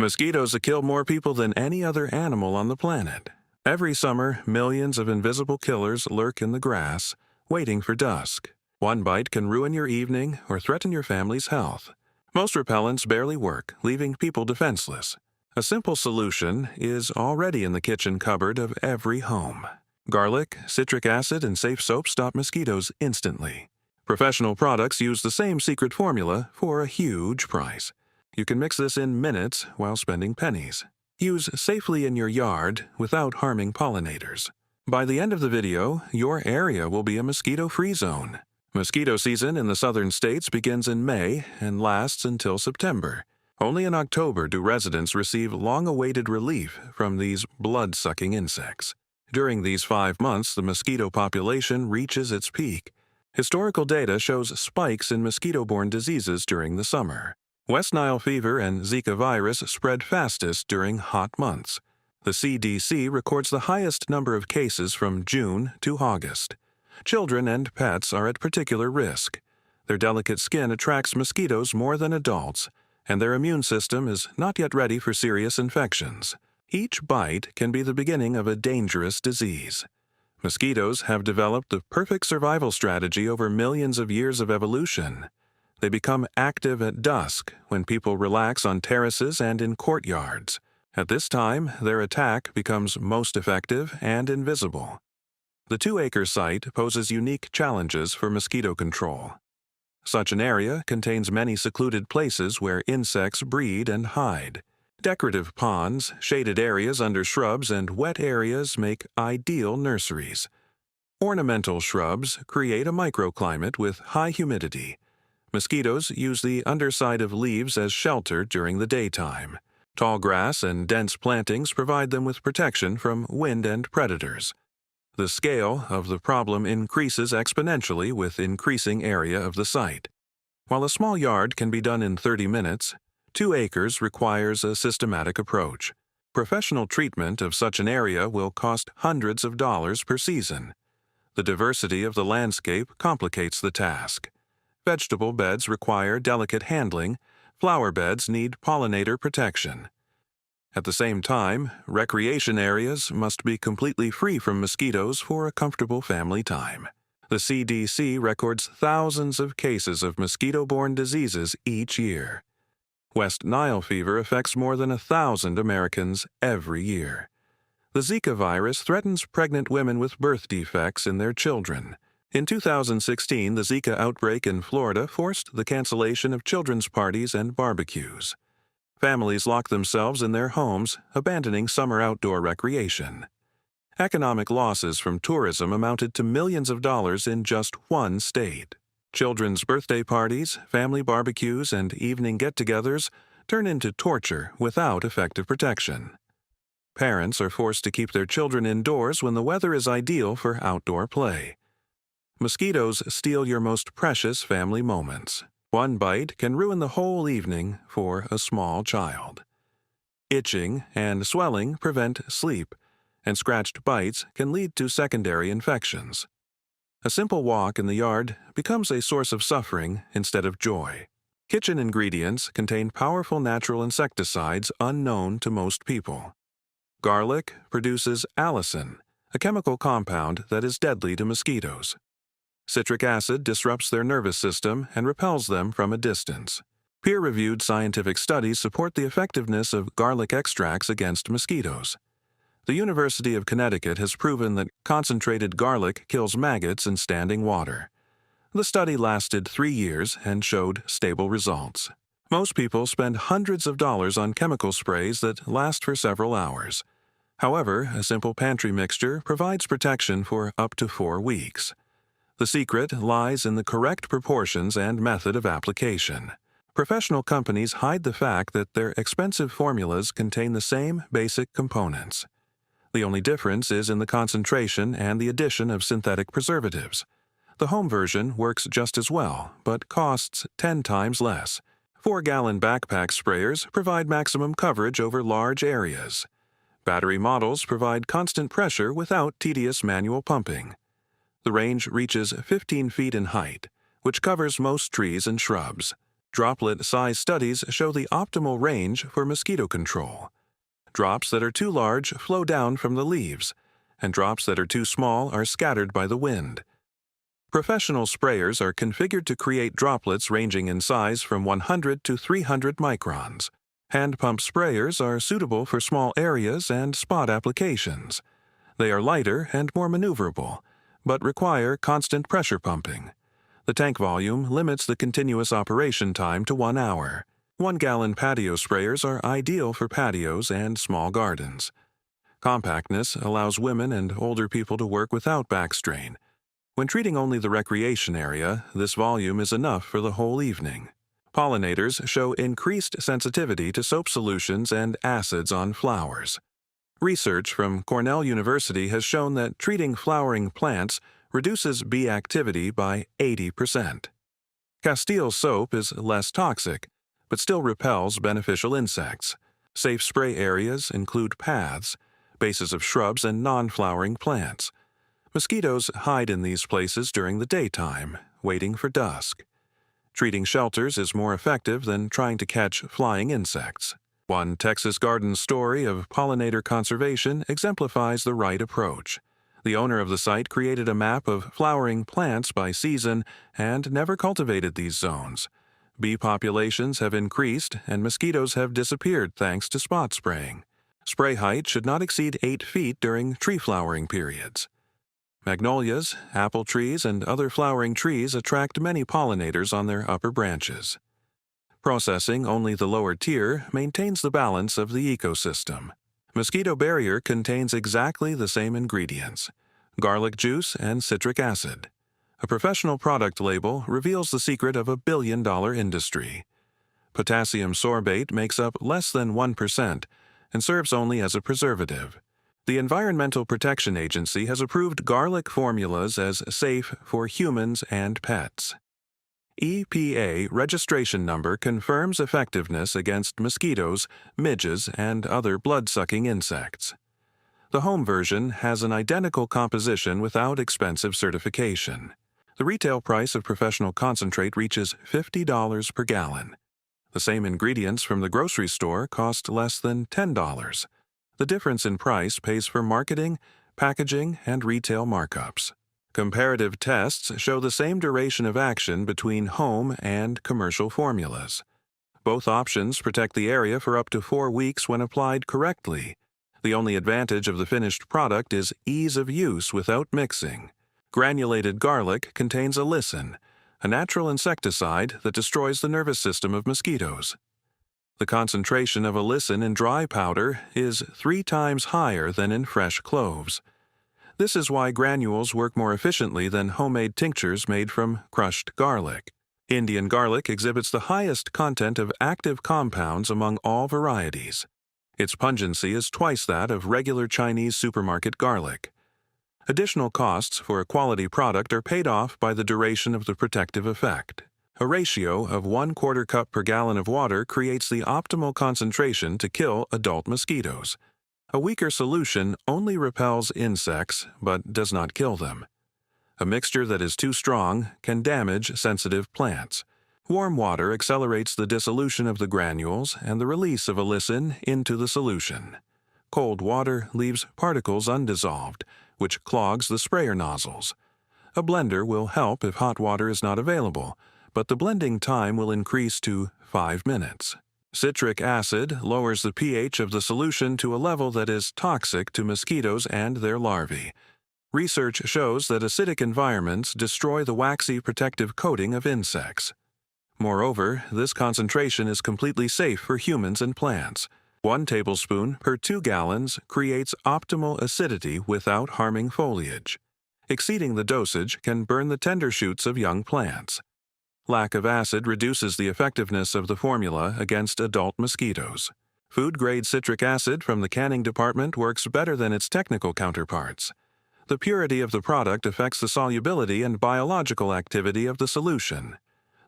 Mosquitoes kill more people than any other animal on the planet. Every summer, millions of invisible killers lurk in the grass, waiting for dusk. One bite can ruin your evening or threaten your family's health. Most repellents barely work, leaving people defenseless. A simple solution is already in the kitchen cupboard of every home. Garlic, citric acid, and safe soap stop mosquitoes instantly. Professional products use the same secret formula for a huge price. You can mix this in minutes while spending pennies. Use safely in your yard without harming pollinators. By the end of the video, your area will be a mosquito-free zone. Mosquito season in the southern states begins in May and lasts until September. Only in October do residents receive long-awaited relief from these blood-sucking insects. During these 5 months, the mosquito population reaches its peak. Historical data shows spikes in mosquito-borne diseases during the summer. West Nile fever and Zika virus spread fastest during hot months. The CDC records the highest number of cases from June to August. Children and pets are at particular risk. Their delicate skin attracts mosquitoes more than adults, and their immune system is not yet ready for serious infections. Each bite can be the beginning of a dangerous disease. Mosquitoes have developed the perfect survival strategy over millions of years of evolution. They become active at dusk when people relax on terraces and in courtyards. At this time, their attack becomes most effective and invisible. The 2-acre site poses unique challenges for mosquito control. Such an area contains many secluded places where insects breed and hide. Decorative ponds, shaded areas under shrubs, and wet areas make ideal nurseries. Ornamental shrubs create a microclimate with high humidity. Mosquitoes use the underside of leaves as shelter during the daytime. Tall grass and dense plantings provide them with protection from wind and predators. The scale of the problem increases exponentially with increasing area of the site. While a small yard can be done in 30 minutes, 2 acres requires a systematic approach. Professional treatment of such an area will cost hundreds of dollars per season. The diversity of the landscape complicates the task. Vegetable beds require delicate handling, flower beds need pollinator protection. At the same time, recreation areas must be completely free from mosquitoes for a comfortable family time. The CDC records thousands of cases of mosquito-borne diseases each year. West Nile fever affects more than 1,000 Americans every year. The Zika virus threatens pregnant women with birth defects in their children. In 2016, the Zika outbreak in Florida forced the cancellation of children's parties and barbecues. Families locked themselves in their homes, abandoning summer outdoor recreation. Economic losses from tourism amounted to millions of dollars in just one state. Children's birthday parties, family barbecues, and evening get-togethers turn into torture without effective protection. Parents are forced to keep their children indoors when the weather is ideal for outdoor play. Mosquitoes steal your most precious family moments. One bite can ruin the whole evening for a small child. Itching and swelling prevent sleep, and scratched bites can lead to secondary infections. A simple walk in the yard becomes a source of suffering instead of joy. Kitchen ingredients contain powerful natural insecticides unknown to most people. Garlic produces allicin, a chemical compound that is deadly to mosquitoes. Citric acid disrupts their nervous system and repels them from a distance. Peer-reviewed scientific studies support the effectiveness of garlic extracts against mosquitoes. The University of Connecticut has proven that concentrated garlic kills maggots in standing water. The study lasted 3 years and showed stable results. Most people spend hundreds of dollars on chemical sprays that last for several hours. However, a simple pantry mixture provides protection for up to 4 weeks. The secret lies in the correct proportions and method of application. Professional companies hide the fact that their expensive formulas contain the same basic components. The only difference is in the concentration and the addition of synthetic preservatives. The home version works just as well, but costs 10 times less. 4-gallon backpack sprayers provide maximum coverage over large areas. Battery models provide constant pressure without tedious manual pumping. The range reaches 15 feet in height, which covers most trees and shrubs. Droplet size studies show the optimal range for mosquito control. Drops that are too large flow down from the leaves, and drops that are too small are scattered by the wind. Professional sprayers are configured to create droplets ranging in size from 100 to 300 microns. Hand pump sprayers are suitable for small areas and spot applications. They are lighter and more maneuverable, but require constant pressure pumping. The tank volume limits the continuous operation time to 1 hour. 1-gallon patio sprayers are ideal for patios and small gardens. Compactness allows women and older people to work without back strain. When treating only the recreation area, this volume is enough for the whole evening. Pollinators show increased sensitivity to soap solutions and acids on flowers. Research from Cornell University has shown that treating flowering plants reduces bee activity by 80%. Castile soap is less toxic, but still repels beneficial insects. Safe spray areas include paths, bases of shrubs, and non-flowering plants. Mosquitoes hide in these places during the daytime, waiting for dusk. Treating shelters is more effective than trying to catch flying insects. One Texas garden story of pollinator conservation exemplifies the right approach. The owner of the site created a map of flowering plants by season and never cultivated these zones. Bee populations have increased and mosquitoes have disappeared thanks to spot spraying. Spray height should not exceed 8 feet during tree flowering periods. Magnolias, apple trees, and other flowering trees attract many pollinators on their upper branches. Processing only the lower tier maintains the balance of the ecosystem. Mosquito barrier contains exactly the same ingredients: garlic juice and citric acid. A professional product label reveals the secret of a billion-dollar industry. Potassium sorbate makes up less than 1% and serves only as a preservative. The Environmental Protection Agency has approved garlic formulas as safe for humans and pets. EPA registration number confirms effectiveness against mosquitoes, midges, and other blood-sucking insects. The home version has an identical composition without expensive certification. The retail price of professional concentrate reaches $50 per gallon. The same ingredients from the grocery store cost less than $10. The difference in price pays for marketing, packaging, and retail markups. Comparative tests show the same duration of action between home and commercial formulas. Both options protect the area for up to 4 weeks when applied correctly. The only advantage of the finished product is ease of use without mixing. Granulated garlic contains allicin, a natural insecticide that destroys the nervous system of mosquitoes. The concentration of allicin in dry powder is 3 times higher than in fresh cloves. This is why granules work more efficiently than homemade tinctures made from crushed garlic. Indian garlic exhibits the highest content of active compounds among all varieties. Its pungency is twice that of regular Chinese supermarket garlic. Additional costs for a quality product are paid off by the duration of the protective effect. A ratio of 1/4 cup per gallon of water creates the optimal concentration to kill adult mosquitoes. A weaker solution only repels insects but does not kill them. A mixture that is too strong can damage sensitive plants. Warm water accelerates the dissolution of the granules and the release of allicin into the solution. Cold water leaves particles undissolved, which clogs the sprayer nozzles. A blender will help if hot water is not available, but the blending time will increase to 5 minutes. Citric acid lowers the pH of the solution to a level that is toxic to mosquitoes and their larvae. Research shows that acidic environments destroy the waxy protective coating of insects. Moreover, this concentration is completely safe for humans and plants. 1 tablespoon per 2 gallons creates optimal acidity without harming foliage. Exceeding the dosage can burn the tender shoots of young plants. Lack of acid reduces the effectiveness of the formula against adult mosquitoes. Food-grade citric acid from the canning department works better than its technical counterparts. The purity of the product affects the solubility and biological activity of the solution.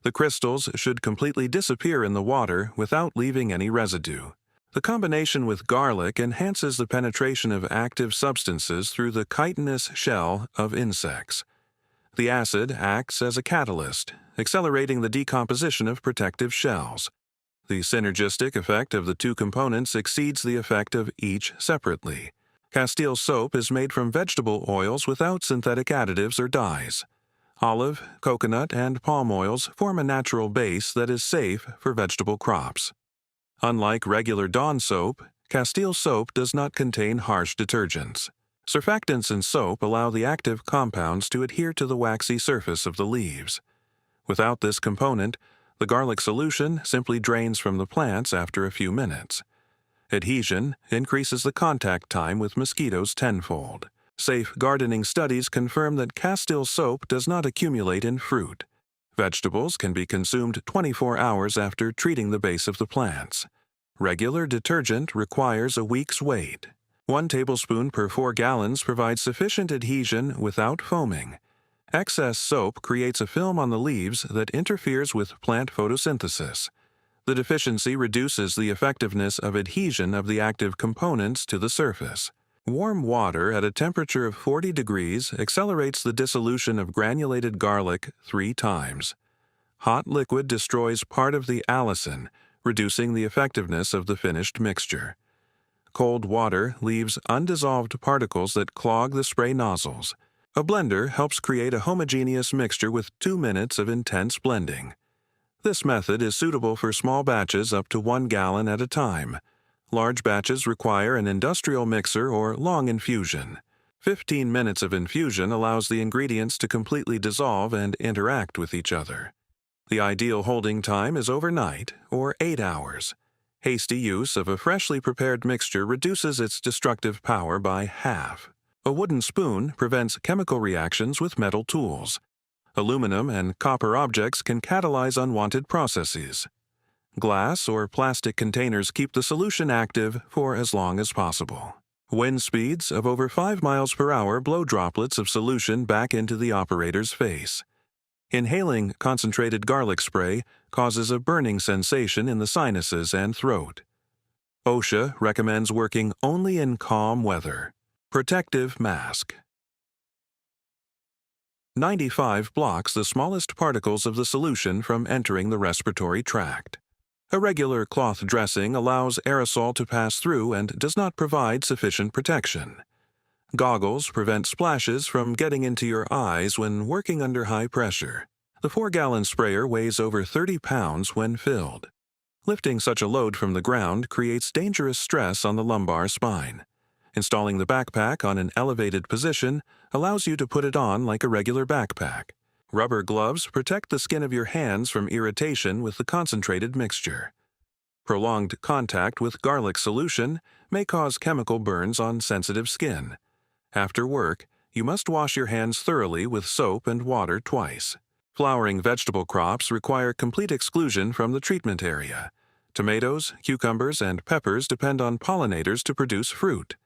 The crystals should completely disappear in the water without leaving any residue. The combination with garlic enhances the penetration of active substances through the chitinous shell of insects. The acid acts as a catalyst, accelerating the decomposition of protective shells. The synergistic effect of the two components exceeds the effect of each separately. Castile soap is made from vegetable oils without synthetic additives or dyes. Olive, coconut, and palm oils form a natural base that is safe for vegetable crops. Unlike regular Dawn soap, Castile soap does not contain harsh detergents. Surfactants in soap allow the active compounds to adhere to the waxy surface of the leaves. Without this component, the garlic solution simply drains from the plants after a few minutes. Adhesion increases the contact time with mosquitoes tenfold. Safe gardening studies confirm that Castile soap does not accumulate in fruit. Vegetables can be consumed 24 hours after treating the base of the plants. Regular detergent requires a week's wait. 1 tablespoon per 4 gallons provides sufficient adhesion without foaming. Excess soap creates a film on the leaves that interferes with plant photosynthesis. The deficiency reduces the effectiveness of adhesion of the active components to the surface. Warm water at a temperature of 40 degrees accelerates the dissolution of granulated garlic 3 times. Hot liquid destroys part of the allicin, reducing the effectiveness of the finished mixture. Cold water leaves undissolved particles that clog the spray nozzles. A blender helps create a homogeneous mixture with 2 minutes of intense blending. This method is suitable for small batches up to 1 gallon at a time. Large batches require an industrial mixer or long infusion. 15 minutes of infusion allows the ingredients to completely dissolve and interact with each other. The ideal holding time is overnight, or 8 hours. Hasty use of a freshly prepared mixture reduces its destructive power by half. A wooden spoon prevents chemical reactions with metal tools. Aluminum and copper objects can catalyze unwanted processes. Glass or plastic containers keep the solution active for as long as possible. Wind speeds of over 5 miles per hour blow droplets of solution back into the operator's face. Inhaling concentrated garlic spray causes a burning sensation in the sinuses and throat. OSHA recommends working only in calm weather. Protective mask. 95 blocks the smallest particles of the solution from entering the respiratory tract. A regular cloth dressing allows aerosol to pass through and does not provide sufficient protection. Goggles prevent splashes from getting into your eyes when working under high pressure. The 4-gallon sprayer weighs over 30 pounds when filled. Lifting such a load from the ground creates dangerous stress on the lumbar spine. Installing the backpack on an elevated position allows you to put it on like a regular backpack. Rubber gloves protect the skin of your hands from irritation with the concentrated mixture. Prolonged contact with garlic solution may cause chemical burns on sensitive skin. After work, you must wash your hands thoroughly with soap and water twice. Flowering vegetable crops require complete exclusion from the treatment area. Tomatoes, cucumbers, and peppers depend on pollinators to produce fruit.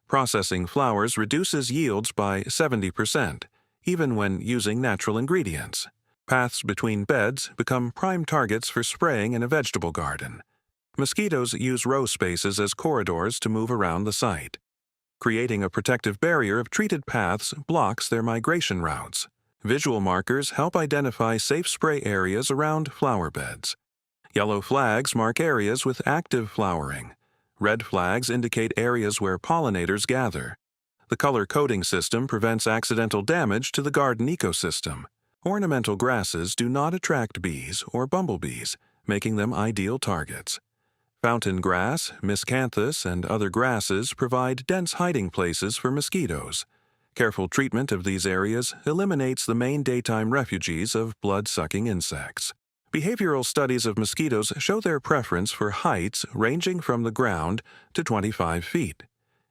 Processing flowers reduces yields by 70%. Even when using natural ingredients. Paths between beds become prime targets for spraying in a vegetable garden. Mosquitoes use row spaces as corridors to move around the site. Creating a protective barrier of treated paths blocks their migration routes. Visual markers help identify safe spray areas around flower beds. Yellow flags mark areas with active flowering. Red flags indicate areas where pollinators gather. The color coding system prevents accidental damage to the garden ecosystem. Ornamental grasses do not attract bees or bumblebees, making them ideal targets. Fountain grass, miscanthus, and other grasses provide dense hiding places for mosquitoes. Careful treatment of these areas eliminates the main daytime refuges of blood-sucking insects. Behavioral studies of mosquitoes show their preference for heights ranging from the ground to 25 feet.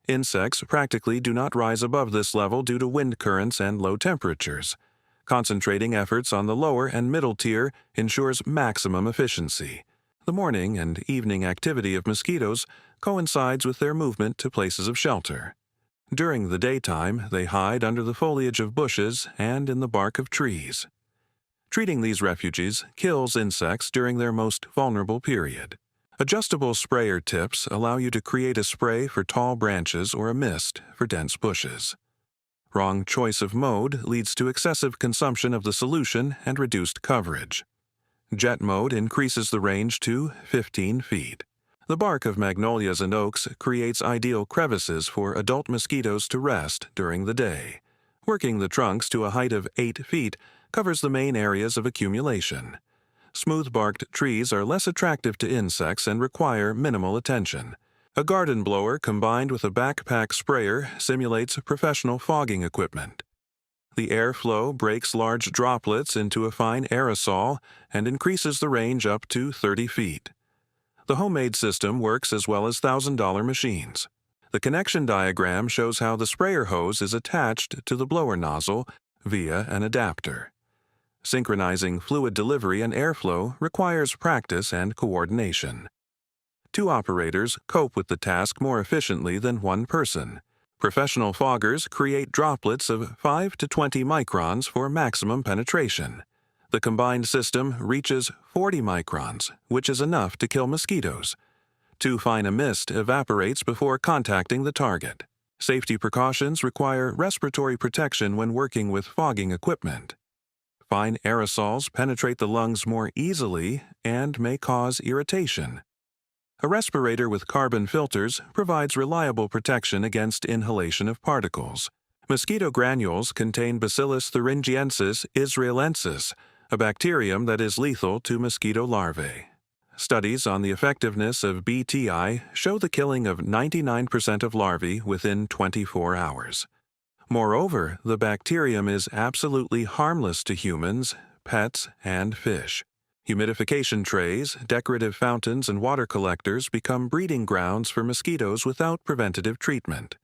Insects practically do not rise above this level due to wind currents and low temperatures. Concentrating efforts on the lower and middle tier ensures maximum efficiency. The morning and evening activity of mosquitoes coincides with their movement to places of shelter. During the daytime, they hide under the foliage of bushes and in the bark of trees. Treating these refuges kills insects during their most vulnerable period. Adjustable sprayer tips allow you to create a spray for tall branches or a mist for dense bushes. Wrong choice of mode leads to excessive consumption of the solution and reduced coverage. Jet mode increases the range to 15 feet. The bark of magnolias and oaks creates ideal crevices for adult mosquitoes to rest during the day. Working the trunks to a height of 8 feet covers the main areas of accumulation. Smooth-barked trees are less attractive to insects and require minimal attention. A garden blower combined with a backpack sprayer simulates professional fogging equipment. The airflow breaks large droplets into a fine aerosol and increases the range up to 30 feet. The homemade system works as well as $1,000 machines. The connection diagram shows how the sprayer hose is attached to the blower nozzle via an adapter. Synchronizing fluid delivery and airflow requires practice and coordination. 2 operators cope with the task more efficiently than 1 person. Professional foggers create droplets of 5 to 20 microns for maximum penetration. The combined system reaches 40 microns, which is enough to kill mosquitoes. Too fine a mist evaporates before contacting the target. Safety precautions require respiratory protection when working with fogging equipment. Fine aerosols penetrate the lungs more easily and may cause irritation. A respirator with carbon filters provides reliable protection against inhalation of particles. Mosquito granules contain Bacillus thuringiensis israelensis, a bacterium that is lethal to mosquito larvae. Studies on the effectiveness of BTI show the killing of 99% of larvae within 24 hours. Moreover, the bacterium is absolutely harmless to humans, pets, and fish. Humidification trays, decorative fountains, and water collectors become breeding grounds for mosquitoes without preventative treatment.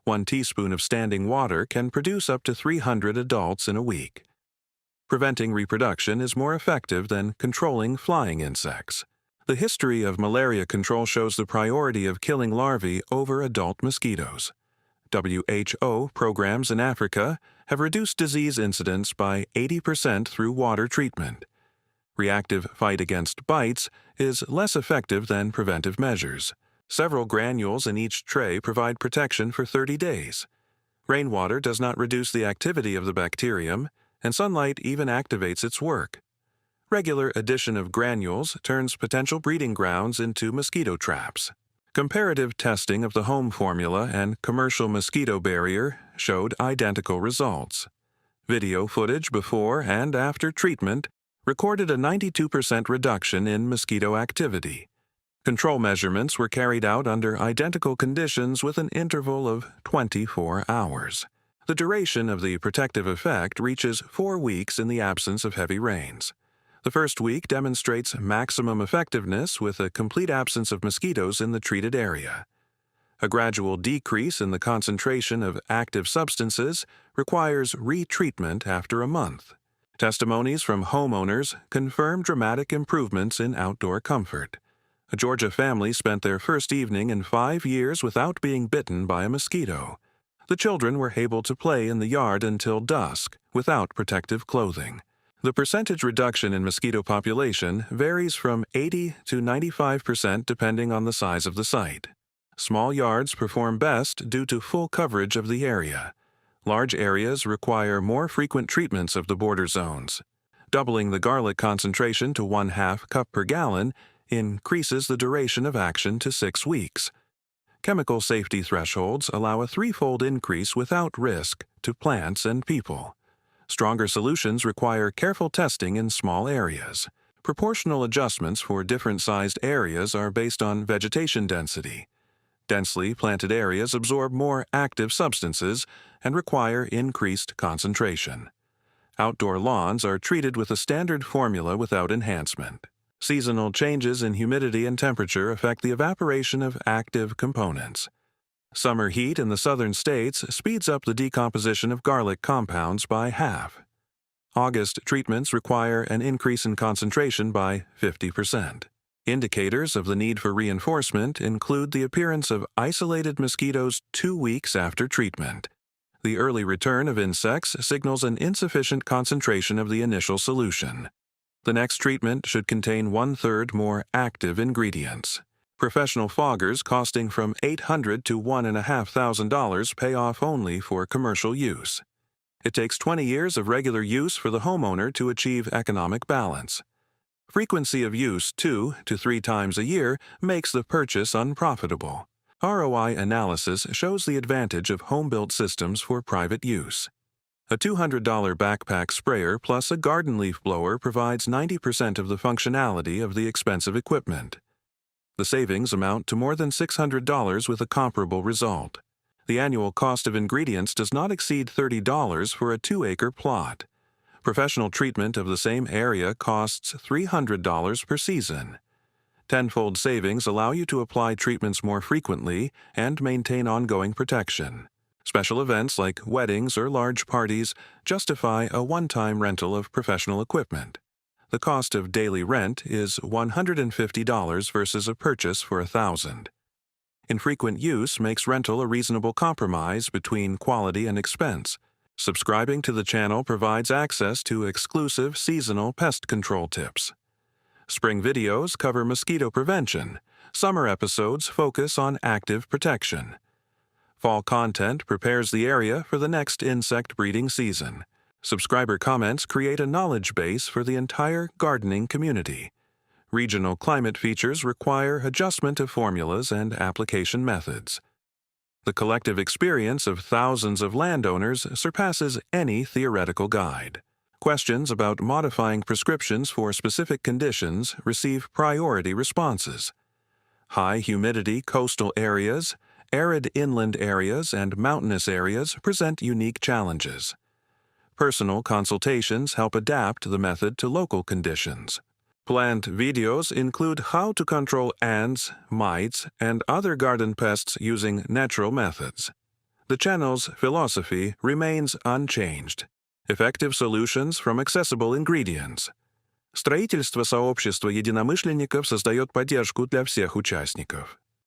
1 teaspoon of standing water can produce up to 300 adults in a week. Preventing reproduction is more effective than controlling flying insects. The history of malaria control shows the priority of killing larvae over adult mosquitoes. WHO programs in Africa have reduced disease incidence by 80% through water treatment. Reactive fight against bites is less effective than preventive measures. Several granules in each tray provide protection for 30 days. Rainwater does not reduce the activity of the bacterium, and sunlight even activates its work. Regular addition of granules turns potential breeding grounds into mosquito traps. Comparative testing of the home formula and commercial mosquito barrier showed identical results. Video footage before and after treatment recorded a 92% reduction in mosquito activity. Control measurements were carried out under identical conditions with an interval of 24 hours. The duration of the protective effect reaches 4 weeks in the absence of heavy rains. The first week demonstrates maximum effectiveness with a complete absence of mosquitoes in the treated area. A gradual decrease in the concentration of active substances requires retreatment after a month. Testimonies from homeowners confirm dramatic improvements in outdoor comfort. A Georgia family spent their first evening in 5 years without being bitten by a mosquito. The children were able to play in the yard until dusk without protective clothing. The percentage reduction in mosquito population varies from 80 to 95% depending on the size of the site. Small yards perform best due to full coverage of the area. Large areas require more frequent treatments of the border zones. Doubling the garlic concentration to 1/2 cup per gallon increases the duration of action to 6 weeks. Chemical safety thresholds allow a 3-fold increase without risk to plants and people. Stronger solutions require careful testing in small areas. Proportional adjustments for different-sized areas are based on vegetation density. Densely planted areas absorb more active substances and require increased concentration. Outdoor lawns are treated with a standard formula without enhancement. Seasonal changes in humidity and temperature affect the evaporation of active components. Summer heat in the southern states speeds up the decomposition of garlic compounds by half. August treatments require an increase in concentration by 50%. Indicators of the need for reinforcement include the appearance of isolated mosquitoes 2 weeks after treatment. The early return of insects signals an insufficient concentration of the initial solution. The next treatment should contain 1/3 more active ingredients. Professional foggers costing from $800 to $1,500 pay off only for commercial use. It takes 20 years of regular use for the homeowner to achieve economic balance. Frequency of use 2 to 3 times a year makes the purchase unprofitable. ROI analysis shows the advantage of home-built systems for private use. A $200 backpack sprayer plus a garden leaf blower provides 90% of the functionality of the expensive equipment. The savings amount to more than $600 with a comparable result. The annual cost of ingredients does not exceed $30 for a 2-acre plot. Professional treatment of the same area costs $300 per season. Tenfold savings allow you to apply treatments more frequently and maintain ongoing protection. Special events like weddings or large parties justify a one-time rental of professional equipment. The cost of daily rent is $150 versus a purchase for $1,000. Infrequent use makes rental a reasonable compromise between quality and expense. Subscribing to the channel provides access to exclusive seasonal pest control tips. Spring videos cover mosquito prevention. Summer episodes focus on active protection. Fall content prepares the area for the next insect breeding season. Subscriber comments create a knowledge base for the entire gardening community. Regional climate features require adjustment of formulas and application methods. The collective experience of thousands of landowners surpasses any theoretical guide. Questions about modifying prescriptions for specific conditions receive priority responses. High humidity coastal areas, arid inland areas, and mountainous areas present unique challenges. Personal consultations help adapt the method to local conditions. Plant videos include how to control ants, mites, and other garden pests using natural methods. The channel's philosophy remains unchanged. Effective solutions from accessible ingredients. Строительство сообщества единомышленников создает поддержку для всех участников.